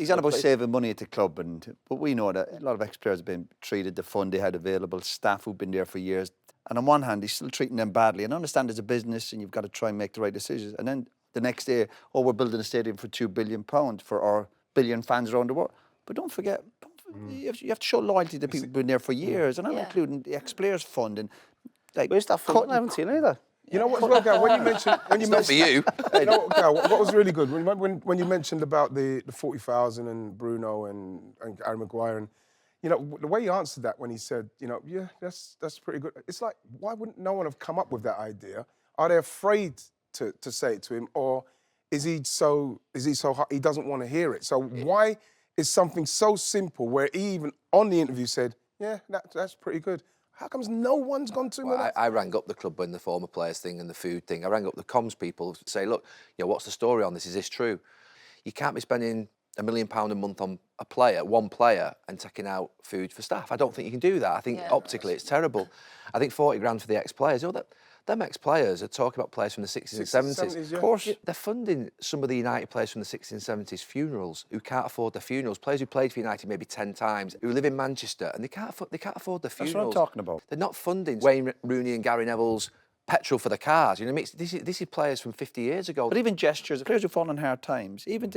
He's on about saving money at the club, but we know that a lot of ex-players have been treated the fund they had available, staff who've been there for years. And on one hand, he's still treating them badly. And I understand it's a business and you've got to try and make the right decisions. And then the next day, we're building a stadium for £2 billion for our billion fans around the world. But don't forget, you have to show loyalty to people who've been there for years. And I'm including the ex-players fund. And like, where's that fund? I haven't seen either. You know what, as well, Gal, when you mentioned... Not for you. You know what, Gal, what was really good, when you mentioned about the 40,000 and Bruno and Harry Maguire, and, you know, the way he answered that when he said, you know, yeah, that's pretty good. It's like, why wouldn't no one have come up with that idea? Are they afraid to say it to him, or is he so hot he doesn't want to hear it? So why is something so simple where he even on the interview said, yeah, that's pretty good? How comes no one's gone to him? Well, I rang up the club when the former players thing and the food thing. I rang up the comms people to say, look, you know, what's the story on this? Is this true? You can't be spending £1 million a month on a player, one player, and taking out food for staff. I don't think you can do that. I think optically it's terrible. I think 40 grand for the ex-players. You know, them ex-players are talking about players from the 60s and 70s. Yeah. Of course, they're funding some of the United players from the 60s and 70s funerals who can't afford their funerals. Players who played for United maybe 10 times, who live in Manchester, and they can't afford their funerals. That's what I'm talking about. They're not funding Wayne Rooney and Gary Neville's petrol for the cars. You know what I mean? This is players from 50 years ago. But even gestures, players who fall on hard times, even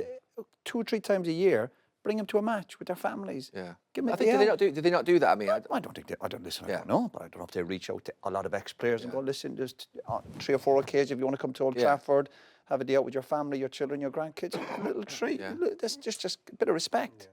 2 or 3 times a year, bring them to a match with their families. Yeah. Give them I think, did they not do that? I mean, I don't think I don't listen. I don't know, but I don't know if they reach out to a lot of ex-players and go, listen, just 3 or 4 occasions if you want to come to Old Trafford, have a day out with your family, your children, your grandkids, a little treat. That's just a bit of respect.